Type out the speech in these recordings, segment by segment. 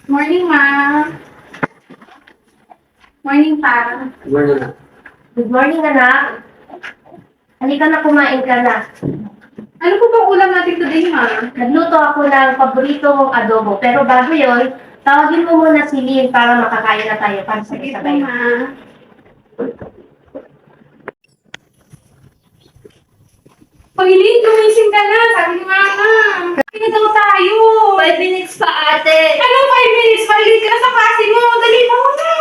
Morning, ma'am. Morning, pa. Siguro na. Good morning, anak. Halika na, kumain ka na. Ano po bang ulam natin today, ma'am? Nagluto ako ng paborito mong adobo. Pero bago yon, tawagin mo muna si Lynn para makakain na tayo para Sige po, sabay-sabay. ma'am. Pagilin, gumising ka na. Sabi ni mama. Kaya daw tayo. 5 minutes pa, ate. Ano, 5 minutes? Pagilin ka na sa klase mo. Dali pa mo na.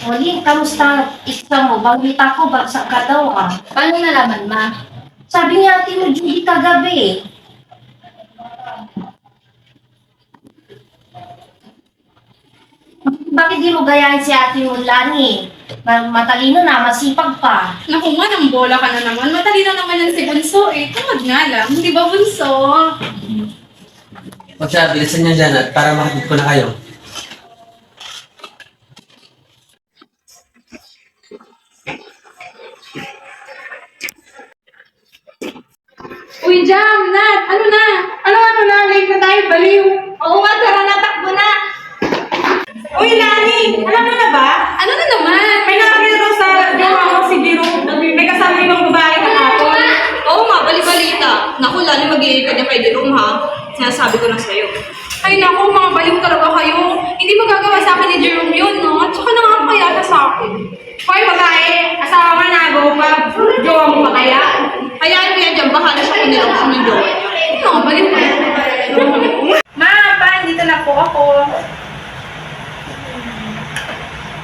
O, Lynn, kamusta ang exam mo? Balita ko, bagsak ka daw, ah. Paano nalaman, ma? Sabi ni ate mo, Judy, kagabi, eh. Bakit di mo gayahin si ate mo, Lani? Matalino na, masipag pa. Naku nga, nang bola ka na naman. Matalino naman yan si Bunso eh. Tamad nga lang. Di ba, Bunso? O siya, bilisan niyo dyan at para makatid ko na kayo. Uy, Jam, Nat, ano na? Ano na? Late na tayo, baliw. Oo nga, tara na, takbo na. Uy, Lani, alam mo na ba? Ano na naman? May nakakita sa gawa ko si Jerome. May kasama ibang babae kahapon. Oo nga, balibalita. Naku, Lani, mag-iikot niya kay Jerome, ha? Sinasabi ko na sa'yo. Ay naku, mga baliw talaga kayo. Hindi magagawa sa akin ni Jerome yun, no? At saka nakakaya siya sa akin. Hoy, babae, asawa ka na, go pa. Jowa mo pa kaya? Hayaan mo yan dyan, bahala siya kung nilang gusto ng jowa niya. Ano, baliw ka. Ma, pa, dito na po ako.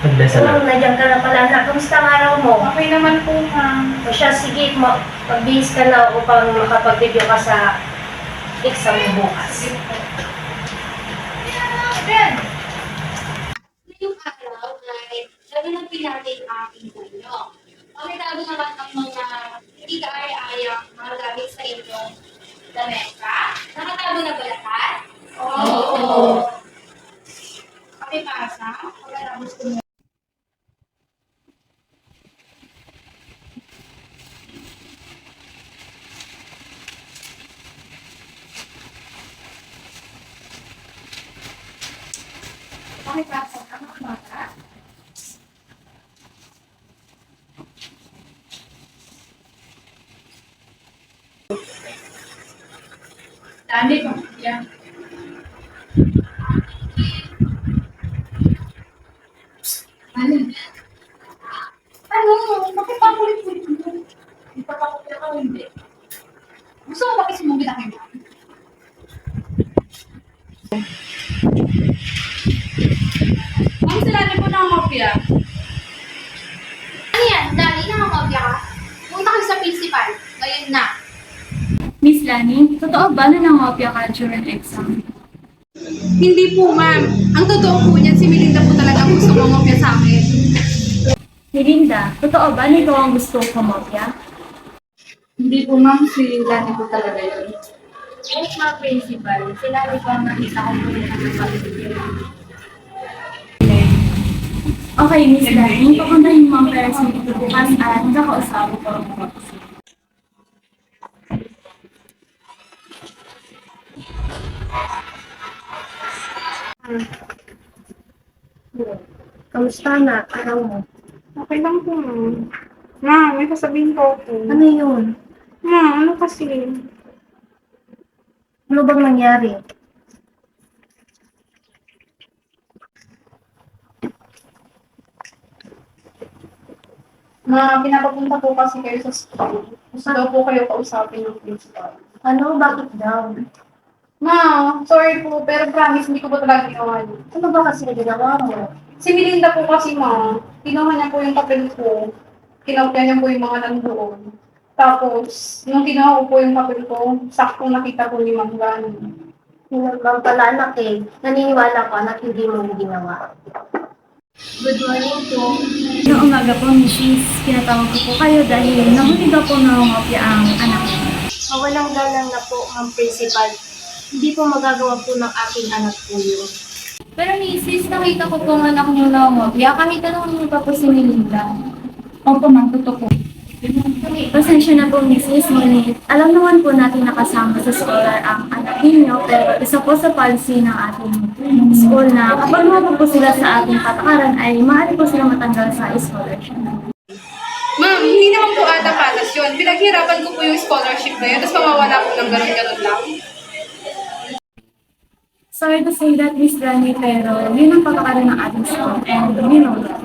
Pagdasa na. Oh, nandiyan ka na pala, anak. Kamusta ang araw mo? Okay naman po, ma'am. O siya, sige, magbihis ka na upang makapag-review ka sa exam mo bukas. Ngayong araw ay gaganapin natin ang aking tulong. Pakitado naman ang mga hindi kaaya-ayang mga gamit sa inyong lamesa. Nakatago na ba lahat? Oo. Pakipasa. Pagkatapos ko mo. Pakipasa ka mga bata. Dali ko. Yan. Ano? Bakit pa kulit-kulit mo? Hindi pa pa kulit ako, hindi. Gusto mo ba kasi mong ginagawa? Ma'am, sila niyo po ng mafia. Ano yan? Dali na mamagya ka? Punta kayo sa principal. Ngayon na. Miss Lani, totoo ba na nangopya ka during exam? Hindi po, ma'am. Ang totoo po niyan, si Melinda po talaga ang gusto mongopya sa akin. Melinda, totoo ba na ikaw ang gusto kumopya? Hindi po, ma'am. Si Lani po talaga yun. Yes, mga principal. Sinabi ko ang nakita ko po yung nakapag-review. Okay, Miss Lani, papuntahin mo ang parents mo dito bukas at kakausapin ko ang mga officer. Kamusta na? Araw mo? Okay lang po, ma'am. Ma'am, may sasabihin ko po. Ano yun? Ma'am, ano kasi? Ano bang nangyari? Ma'am, pinapapunta po kasi kayo sa school. Gusto daw po kayo kausapin ng principal. Ano? Bakit daw? Ma'am, sorry po, pero promise hindi ko po talaga ginawa yun. Ano ba kasi ginawa mo? Si Melinda po kasi, ma'am, kinuha niya po yung papel ko. Kinopya niya po yung mga nandoon. Tapos, nung kinuha ko po yung papel ko, saktong nakita ko ni Ma'am Gani. Yun naman pala, anak eh. Naniniwala ko, anak, hindi mo yung ginawa. Good morning po. Noong umaga po, Mrs. Pinatawag ko po kayo dahil nahuli daw po nangopya ang anak ko. Mawalang galang na po, ang principal. Hindi po magagawa po ng aking anak po yun. Pero misis, nakita ko pong anak niyo na umopya. Kahit anong niyo pa po si Melinda. Opo, ma'am. Totoo po. Pasensya na po, misis. Ngunit alam naman po natin nakasama sa scholar ang anak ninyo. Pero isa po sa policy ng ating school na kapag mabag po sila sa ating patakaran ay maaari po sila matanggal sa scholarship. Ma'am, hindi naman po ata patas yun. Pinaghirapan ko po yung scholarship na yun, tapos mawawala po ng ganun-ganun lang. Sorry to say that, Miss Rani, pero yun ang patakaran ng ating school and you know that.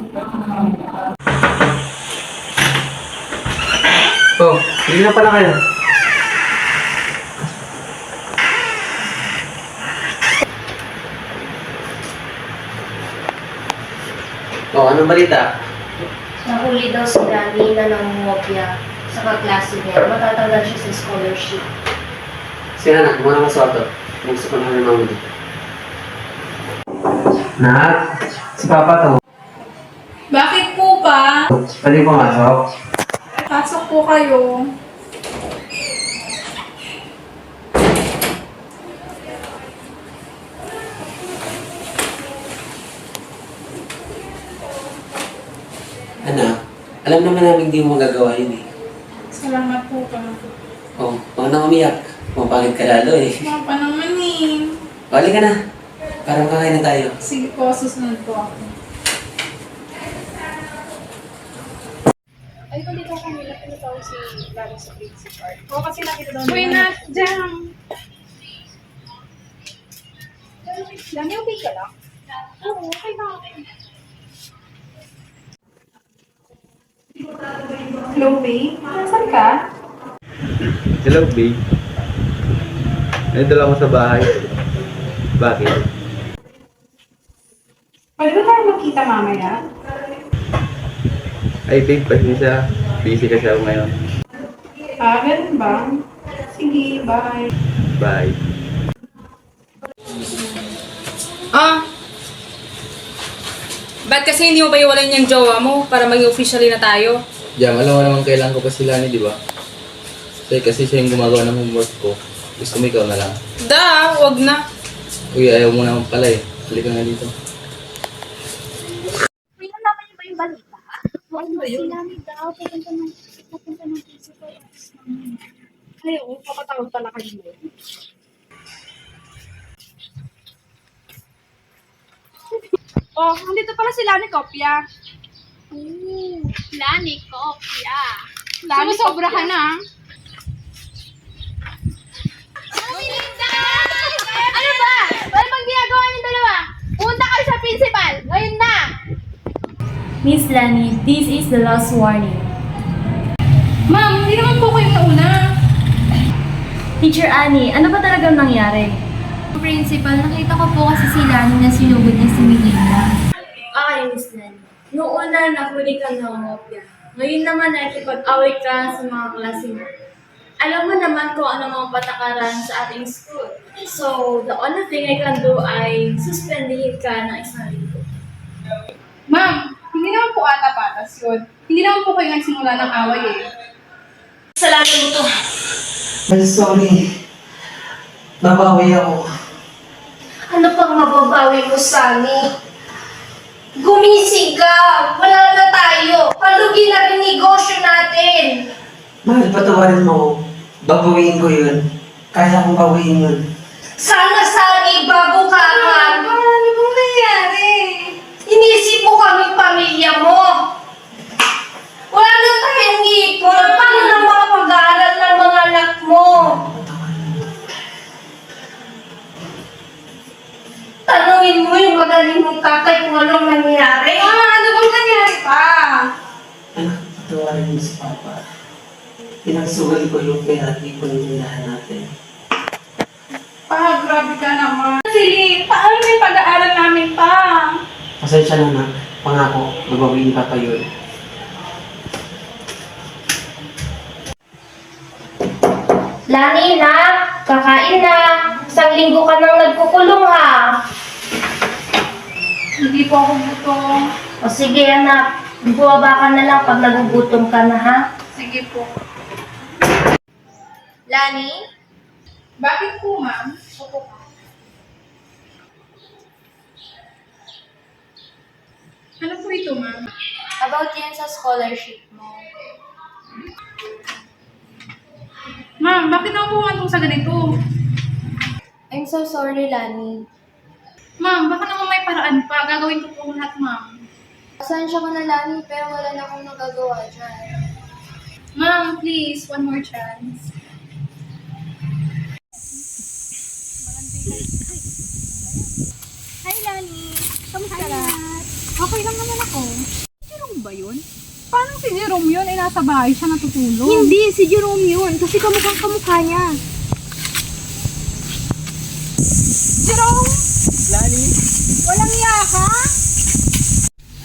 Oh, hindi na pala kayo. Oh, anong balita? Nahuli daw si Dani na nangungopya sa kaklase niya. Matatanggal siya sa scholarship. Sige na, muna ka sa auto. Gusto ko na naman dito. Nak, si Papa to. Bakit po pa? Pwede pumasok? Pasok po kayo. Anak, alam naman namin hindi mo magagawa yun eh. Salamat po pa. Oh, huwag nang umiyak. Pumapangit ka lalo eh. Mga pa naman eh. Balik ka na. Para makakain na tayo. Sige po, susunod po ako. Ay, balita ko nila pinataw si Dani sa principal. Oo, kasi nakita daw. Uy, na, jam. Dani, okay ka lang? Oo, okay na ako. Hello, babe. Nasaan ka? Hello, babe. Nandito lang ako sa bahay. Bakit? Pwede ba tayo magkita mamaya? Ay, babe, pasensya. Busy kasi ako ngayon. Ah, ganun ba? Sige, bye. Bye. Ah! Ba't kasi hindi mo ba iwalay yung jowa mo para maging officially na tayo? Jam, alam mo naman kailangan ko pa sila ni, di ba? Kasi siya yung gumagawa ng homework ko. Gusto mo ikaw na lang. Da, wag na. Uy, ayaw mo naman pala eh. Halika nga dito. Uy, nalaman niyo ba yung balita? Ano ba yun? Sila ni daw, pupunta ng principal office namin. Ay, oo, papatawag pala kayo mo. Oh, nandito pala si Lani Kopya. Ooh, Lani Kopya. Sumusobra ka na. Melinda! Ano ba? Wala bang ginagawa niyo dalawa? Punta kayo sa principal. Ngayon na! Miss Lani, this is the last warning. Ma'am, hindi naman po kayo nauna. Teacher Annie, ano ba talagang nangyari? Principal, nakita ko po kasi si Lani na sinugod niya si Melinda. Okay, Miss Lani. Noong una, nahuli ka ng ngopya. Ngayon naman, nakikipag-away ka sa mga klase mo. Alam mo naman kung ano mga patakaran sa ating school. So, the only thing I can do ay suspendihin ka ng isang linggo. Ma'am, hindi naman po ata patas yun. Hindi naman po kayo nagsimula ng away eh. Salamat mo to. I'm sorry. Nabawi ako. Ano pang mababawi mo, Sunny? Gumising ka! Wala na tayo! Palugi na rin negosyo natin! Mahal, patawarin mo ako. Babawiin ko yun. Kaya kong bawiin yun. Sana, Sunny, bago ka man! Ano bang nangyari? Inisip mo kaming pamilya mo! Wala na tayong ipon! Paano na mga pag-aaral ng mga anak mo? Tanungin mo yung magaling mong tatay kung anong nangyari. Ano bang nangyari pa? Anak, patawarin mo si Papa. Pinagsugal ko yung pera at ipon yung natin. Pa, grabe ka naman. Sige, paano may pag-aaral namin pa? Pasensya na, Nak. Pangako, magbawiin pa pa yun. Lani na, kakain na. Isang linggo ka nang nagkukulong ha. Hindi po ako gutom. O sige anak, bumaba ka na lang pag nagugutom ka na ha. Sige po. Lani? Bakit po, ma'am? Opo. po ito, ma'am? About yan sa scholarship mo. Ma'am, bakit ako pumantong sa ganito? I'm so sorry, Lani. Ma'am, baka naman may paraan pa. Gagawin ko po lahat, ma'am. Pasensya ka na, Lani, pero wala na akong nagagawa dyan. Ma'am, please, one more chance. Hi, Lani. Kamusta ka? Okay lang naman ako. Jerome ba yun? Paano si Jerome yun? Eh, nasa bahay siya natutulog. Hindi, si Jerome yun. Kasi kamukhang kamukha niya. Jerome! Lani? Walang iya ka?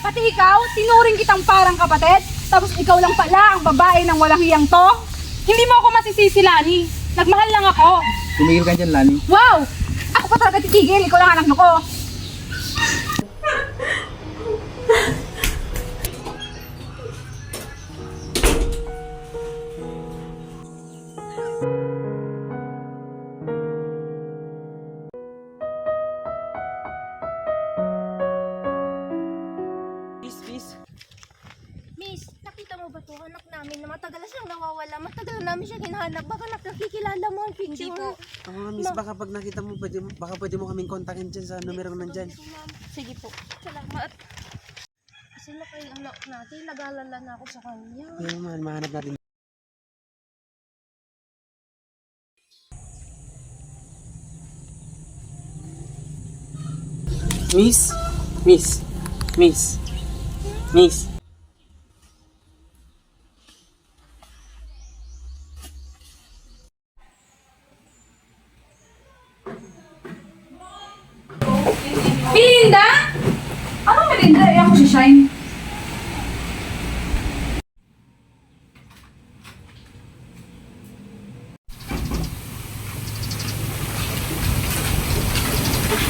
Pati ikaw, tinuring kitang parang kapatid, tapos ikaw lang pala ang babae ng walang hiyang to? Hindi mo ako masisisi, Lani. Nagmahal lang ako. Tumigil ka dyan, Lani. Wow! Ako pa talaga titigil, ikaw lang anak ko. Miss, nakita mo ba to? Anak namin na matagal na siyang nawawala. Matagal na namin siya hinahanap. Baka nakikilala mo ang picture. Oo nga, miss, baka pag nakita mo, baka pwede mo kaming kontakin dyan sa numero nandyan. Sige po. Salamat. Kasi na kayo anak natin. Nag-alala na ako sa kanya. Kaya man, mahanap natin. Miss? Miss? Miss? Miss? Melinda? Anong Melinda? Eh, ako si Shine.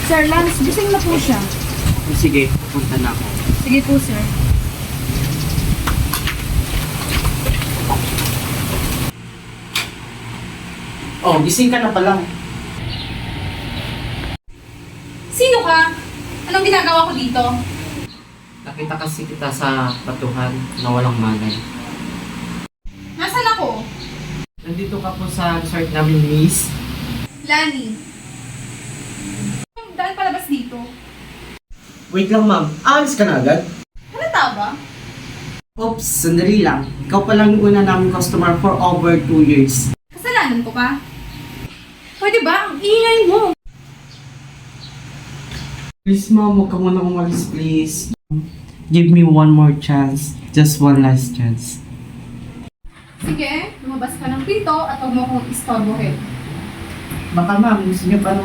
Sir Lance, gising na po siya. Sige, pupunta na ako. Sige po, sir. Oh, gising ka na pala. Sino ka? Anong ginagawa ko dito? Nakita kasi kita sa batuhan na walang malay. Nasaan ako? Nandito ka po sa resort namin, miss. Lani. Daan palabas dito. Wait lang, ma'am. Aalis ka na agad? Halata ba? Oops, sandali lang. Ikaw pa lang yung una namin customer for over 2 years. Kasalanan ko pa? Pwede ba? Ang ingay mo. Please, ma'am, huwag ka muna umalis, please. Give me one more chance. Just one last chance. Sige, lumabas ka ng pinto at huwag mo akong istorbohin. Baka, ma'am, gusto niyo pa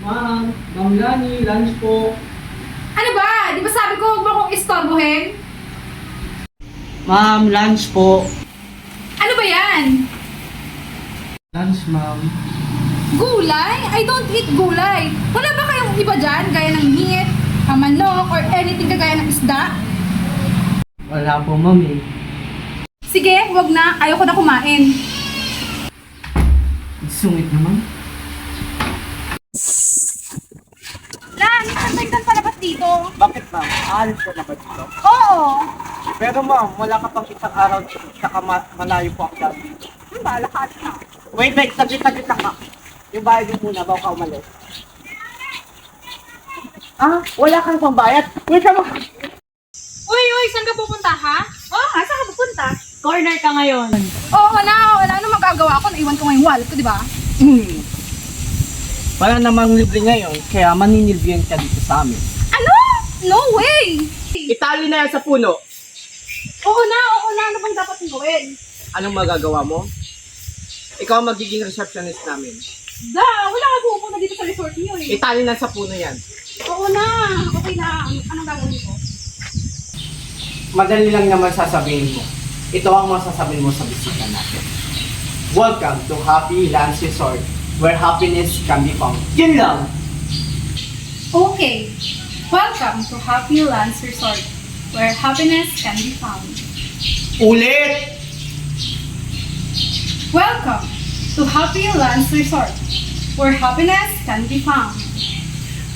Ma'am, Ma'am Lani, lunch po. Ano ba? Di ba sabi ko huwag mo akong istorbohin? Ma'am, lunch po. Ano ba yan? Lunch, ma'am. Gulay? I don't eat gulay. Wala ba kayong iba dyan? Gaya ng meat, manok, or anything kagaya ng isda? Wala po, ma'am eh. Sige, wag na. Ayoko na kumain. Sungit naman. Lan, nagdagdag palabas dito. Bakit, ma'am? Aalis ka na ba dito? Oo. Pero, ma'am, wala ka pang isang araw dito. Saka malayo po ako dati. Bala ka na. Wait, tagit lang ka. Yung bayad yung muna, bago ka umalis. Ah, wala kang pambayad? Wait ka mga... Uy, saan ka pupunta ha? Oo nga, saan ka pupunta? Corner ka ngayon. Oo na, wala na magagawa ko. Naiwan ko ngayong wallet ko, di ba? Wala namang libre ngayon, kaya maninilbihan ka dito sa amin. Ano? No way! Itali na yan sa puno. Oo na. Ano bang dapat kong gawin? Anong magagawa mo? Ikaw ang magiging receptionist namin. Wala ka pupunta dito sa resort niyo eh. Itali na sa puno yan. Oo na. Okay na. Anong gagawin ko? Madali lang naman sasabihin mo. Ito ang masasabihin mo sa bisita natin. Welcome to Happy Lands Resort, where happiness can be found. Yun lang! Okay. Welcome to Happy Lands Resort, where happiness can be found. Ulit! Welcome to Happy Lands Resort, where happiness can be found.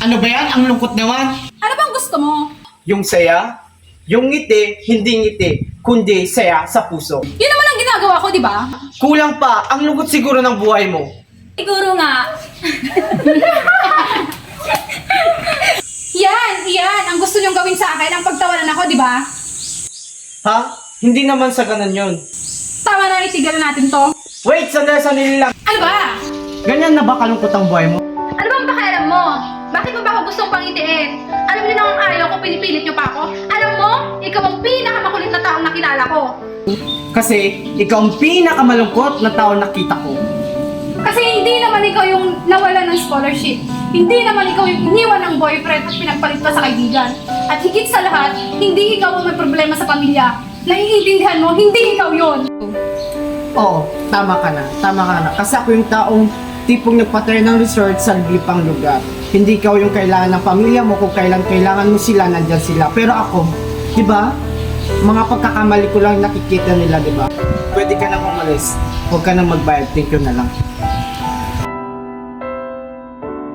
Ano ba yan? Ang lungkot naman. Ano bang gusto mo? Yung saya, yung ngiti, hindi ngiti, kundi saya sa puso. Yun naman ang ginagawa ko, di ba? Kulang pa, ang lungkot siguro ng buhay mo. Siguro nga. Yan! Ang gusto niyong gawin sa akin, ang pagtawanan ako, di ba? Ha? Hindi naman sa ganun yun. Tama na, itigalan natin to. Wait, sandali lang. Ano ba? Ganyan na ba kalungkot ang buhay mo? Ano bang pakialam mo? Bakit mo ba ako gustong pangitiin? Alam niyo na ang ayaw ko, pinipilit niyo pa ako. Alam mo, ikaw ang pinakamakulit na taong nakilala ko. Kasi ikaw ang pinakamalungkot na tao nakita ko. Kasi hindi naman ikaw yung nawala ng scholarship. Hindi naman ikaw yung iniwan ng boyfriend at pinagpalit pa sa kaibigan. At higit sa lahat, hindi ikaw ang may problema sa pamilya. Naiintindihan mo, hindi ikaw yun. Oo, tama ka na. Kasi ako yung taong tipong nagpatry ng resort sa liblipang lugar. Hindi ikaw yung kailangan ng pamilya mo, kung kailan kailangan mo sila, nandyan sila. Pero ako, di ba? Mga pagkakamali ko lang nakikita nila, di ba? Pwede ka nang umalis. Huwag ka nang magbayad. Thank you na lang.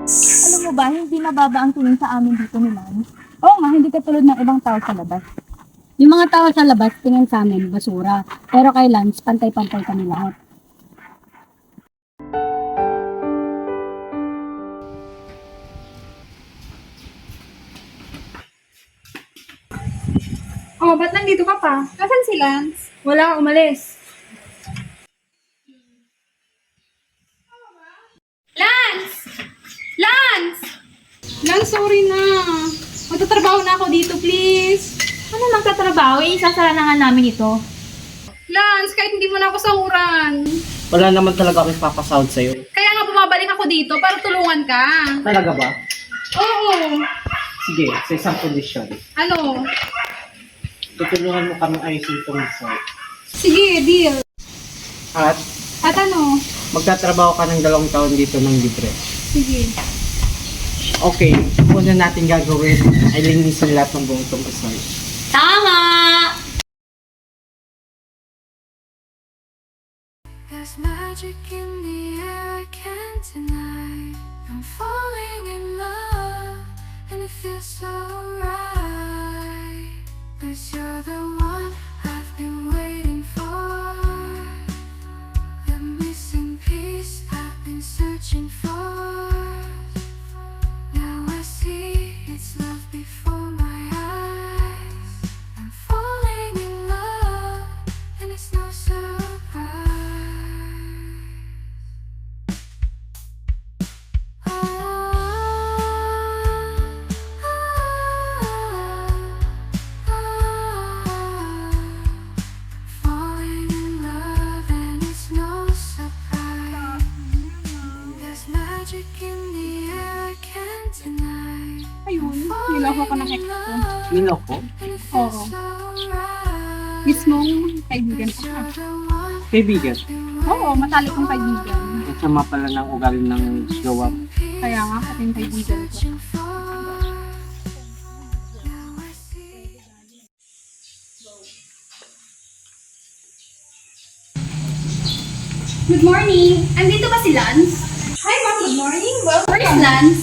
Alam mo ba, hindi mababa ang tingin sa amin dito ni Lance. Oo nga, hindi katulad ng ibang tao sa labas. Yung mga tao sa labas, tingin sa amin, basura. Pero kay Lance, pantay-pantay kami lahat. Oh, ba't nandito ka pa? Nasaan si Lance? Wala, umalis. Lance! Lance! Lance, sorry na. Magtatrabaho na ako dito, please. Ano magtatrabaho? Isasara na nga namin ito. Lance, kahit hindi mo na ako sahuran. Wala naman talaga akong papasahod sa'yo. Kaya nga bumabalik ako dito para tulungan ka. Talaga ba? Oo. Sige, sa isang kondisyon. Ano? Tutulungan mo kami ayusin itong resort. Sige, deal. At At ano? magtatrabaho ka ng 2 taon dito ng libre. Sige. Okay, una natin gagawin ay linisin lahat ng buong itong resort. Tama! There's magic in the air, I can't deny. I'm falling in love, and it feels so right. 'Cause you're the one I've been waiting for. The missing piece I've been searching for. Now I see it's love before my eyes. I'm falling in love, and it's no surprise. Falling in love, and it's no surprise. There's magic in the air, I can't deny. Ayun, niloko ko ng ex ko. Nino ko? And it Oo. feels so right. Mismong kaibigan ko. You're the one Kaibigan, Oo, matalik kong kaibigan. ang sama pala ng ugali ng jowa mo. Kaya nga, ating kaibigan ko. searching for. Now I see. Good morning! Andito ba si Lance? Hi, ma'am. Good morning. Welcome. Where is Lance?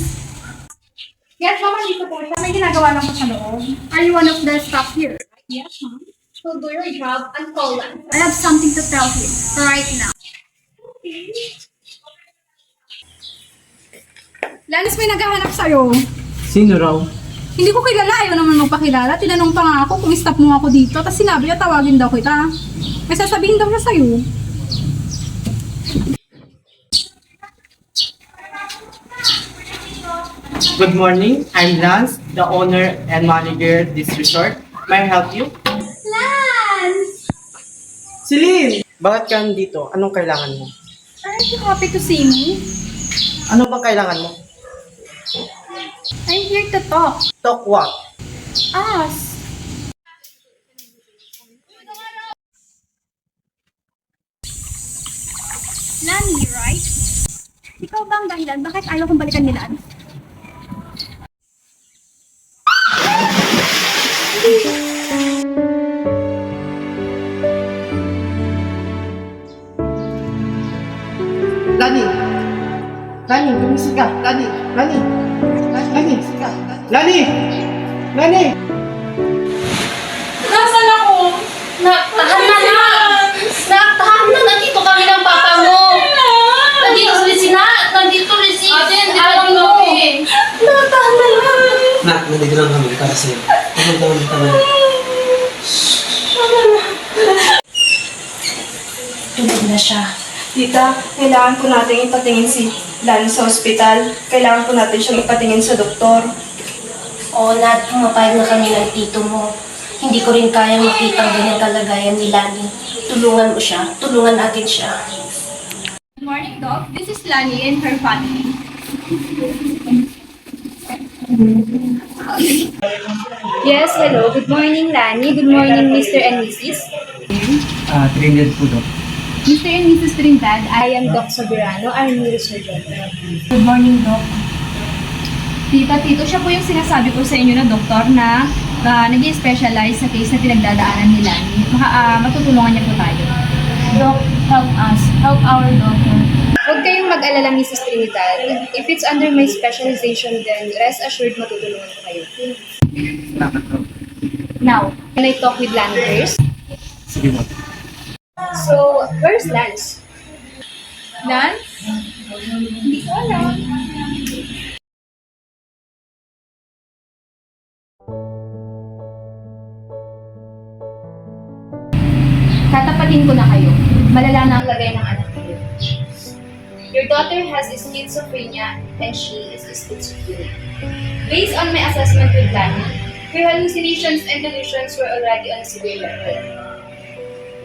Yes, ma'am. Andito po siya. May ginagawa lang po sa loob. Are you one of the staff here? Yes, ma'am. So do your job and call Lance. I have something to tell him right now. Lance, may naghahanap sa'yo. Sino raw? Hindi ko kilala. Ayaw naman magpakilala. Tinanong pa nga ako kung stop mo ako dito. Tapos sinabi niya, tawagin daw kita. May sasabihin daw siya sa'yo. Good morning, I'm Lance, the owner and manager of this resort. May I help you? Lance! Celine! Bakit ka nandito? Anong kailangan mo? Aren't you happy to see me? Ano bang kailangan mo? I'm here to talk. Talk what? Us. Nani, right? Ikaw ba ang dahilan? Bakit ayaw kong balikan ni Lance? Sika, Lani! Lani! Lani! Sika! Lani! Lani! Nasaan ako? Tahan na na! Tahan na! Nandito kami ng papa mo! Nandito si Nat! Nandito rin si alam mo! Tahan na lang! Nak, nandito lang kami para sa'yo. Pumunta kami kami. Tulog na siya. Tita, kailangan po natin ipatingin si Lani sa ospital. Kailangan po natin siyang ipatingin sa doktor. Oo, Nat, pumapayag na kami ng tito mo. Hindi ko rin kaya makita ang ganyang kalagayan ni Lani. Tulungan mo siya. Tulungan natin siya. Good morning, Doc. This is Lani and her family. Yes, hello. Good morning, Lani. Good morning, Mr. and Mrs. Trinidad po, Dok. Mr. and Mrs. Trinidad, I am Doc Soberano, our neurosurgeon. Good morning, Doc. Tito, siya po yung sinasabi ko sa inyo na doktor na nag-specialize sa case na pinagdadaanan ni Lani. Matutulungan niya po tayo. Doc, help us. Help our daughter. Huwag kayong mag-alala, Mrs. Trinidad. If it's under my specialization, then rest assured matutulungan ko kayo. Now, can I talk with Lani first? Sige mo. So, where's Lance? Lance? Hindi ko alam. Tatapatin ko na kayo. Malala na ang lagay ng anak niyo. Your daughter has schizophrenia and she is schizophrenic. Based on my assessment with Lani, her hallucinations and delusions were already on a severe level.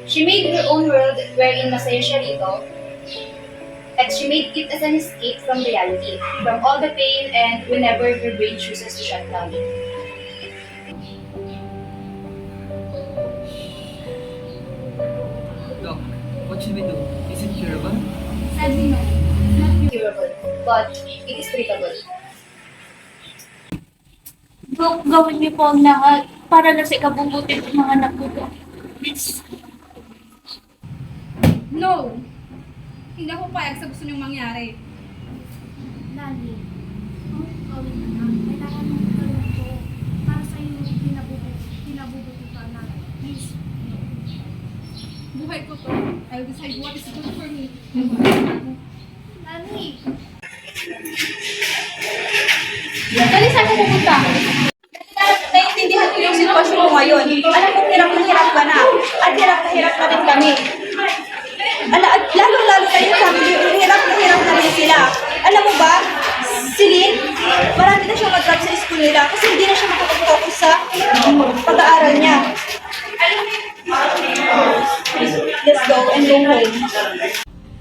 She made her own world wherein masaya siya rito, and she made it as an escape from reality, from all the pain and whenever her brain chooses to shut down. Doc, what should we do? Is it curable? Sadly, no. It's not Curable, but it is treatable. Dok, gawin niyo po ang lahat para lang sa ikabubuti ng mga anak ko, Dok. Please. No! Hindi ako payag sa gusto niyong mangyari. Lani, gawin na lang. Kailangan mo tulong ko para sa iyo kinabubuti ka na. Please. Buhay ko to. I'll decide what is good for me. Lani! Dali, saan ko pupunta? Naiintindihan ko yung sitwasyon mo ngayon. Alam ko, hirap na hirap ka na. At hirap na rin kami. Lalo-lalo na yung family, hirap na rin sila. Alam mo ba, si Lynn, marami na siyang mag-drop sa school nila kasi hindi na siya makapag-focus sa pag-aaral niya. Let's go and go home.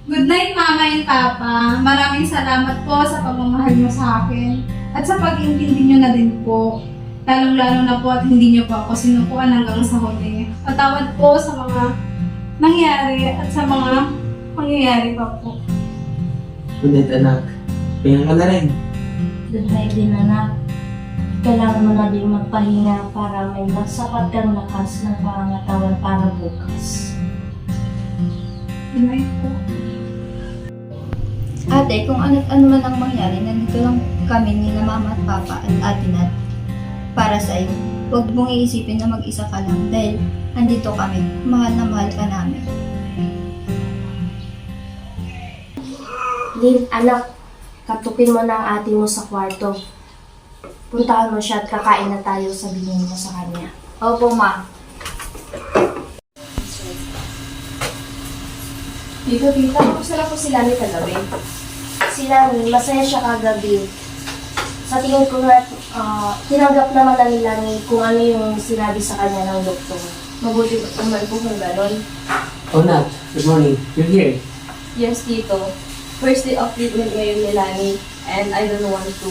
Good night, Mama and Papa. Maraming salamat po sa pagmamahal mo sa akin at sa pag-intindi nyo na din po. Lalong-lalo na po at hindi nyo po ako sinukuan hanggang sa huli. Patawad po sa mga nangyari at sa mga mangyayari pa po. Good night, anak. Pahinga ka na rin. Good night din, anak. Kailangan mo na din magpahinga para may sapat kang lakas ng pangangatawan para bukas. Good night po. Ate, kung ano man ang mangyari, nandito lang kami ni na Mama at Papa at Ate Nat para sa iyo. Huwag mong iisipin na mag-isa ka lang dahil andito kami. Mahal na mahal ka namin. Lynn, anak, katukin mo na ang ate mo sa kwarto. Puntahan mo siya at kakain na tayo, sabihin mo sa kanya. Opo, Ma. Tita, kamusta na po si Lani kagabi? Si Lani, masaya siya kagabi. Sa tingin ko nga, tinanggap naman na ni Lani kung ano yung sinabi sa kanya ng doktor. Mabuti naman po kung gano'n. Oh, Nat. Good morning. You're here. Yes, Tito. First day of treatment ngayon ni Lani and I don't want to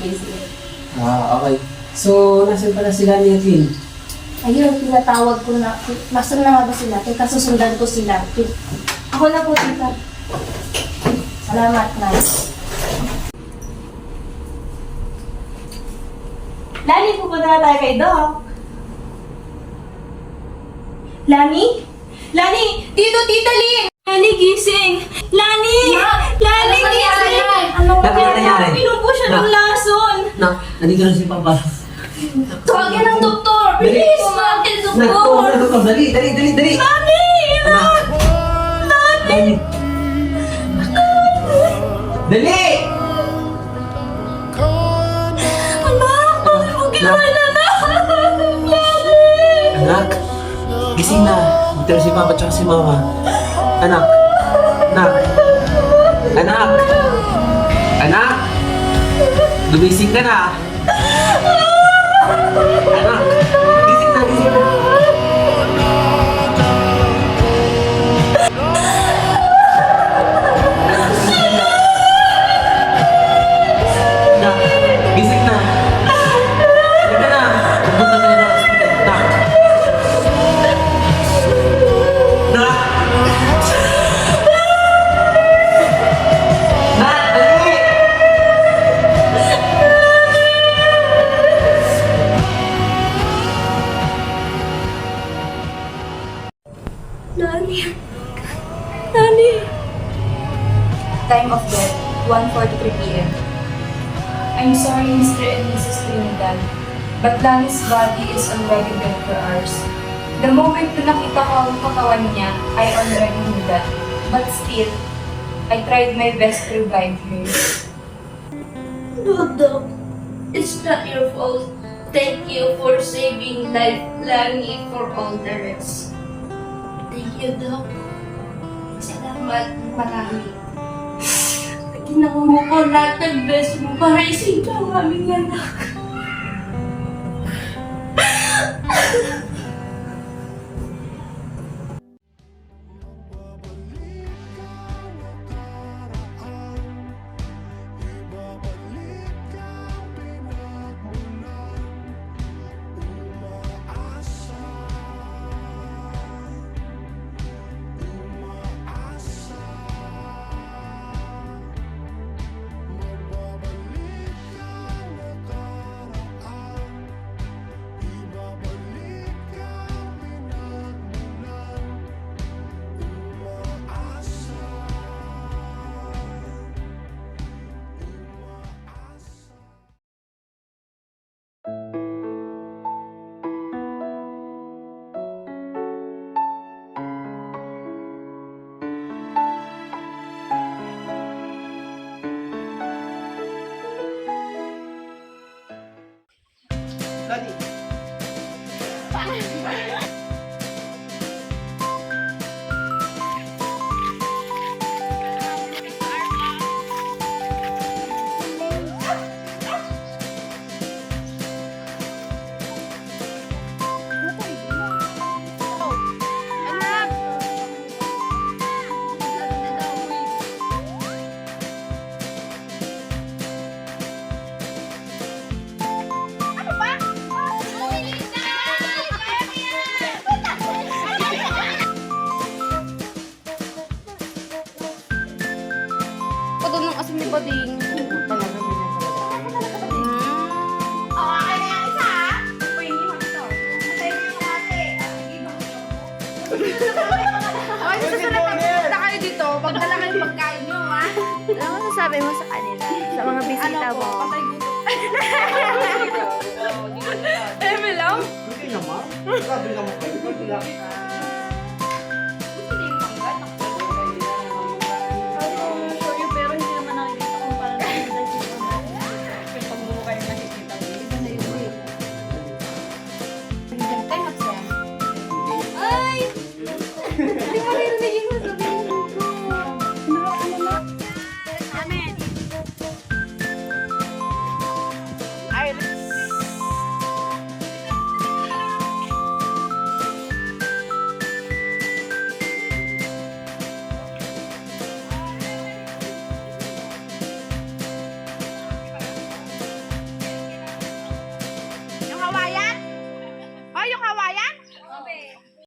miss it. Okay. So, nasan pala sila ni Lynn? Ayun, pinatawag ko na. Nasaan na nga ba sila? Kasusundan ko sila. Ako na po, tita. Salamat, nice. Lani, pupunta na tayo kay Doc. Lani? Lani! Tito, Tita Lynn! Lani, gising! Lani! Lani, gising! Ano Nak, ano nangyari? Minom po siya ng Nak. lason. Nak, nandito na si Papa. Tawagin ng doktor. Dali. Bilis. Tawagin ng Nak, doktor. doktor. Dali. Nani! Anak. Dali. Dali! Anak, bakit mo ginawa na Anak, gising na. Dito na si Papa tsaka si Mama. Anak. Anak. Anak. Anak. Gumising ka na. Anak. Gising na, gising na. Anak, gising na. Halika na. Pupunta tayo ng hospital. Anak. Nak! Nak, dali! Nani. Nani. Time of death, 1:43 p.m. I'm sorry, Mr. and Mrs. Trinidad, but Lani's body is already dead for hours. The moment na nakita ko ang katawan niya, I already knew that. But still, I tried my best to revive her. No, Doc. It's not your fault. Thank you for saving life, Lani, for all the rest. Thank you, Doc. Salamat marami. Ginawa mo ko lahat ng best mo para isave ang aming anak. Patunong asin ni Bading. Okay, susunod na pupunta kayo dito. Magdala kayo ng pagkain nyo, ha? Ano masasabi mo sa kanila? Sa mga bisita mo? Patay gusto. Lang? Hindi naman. Grabe naman kayo. Hindi na.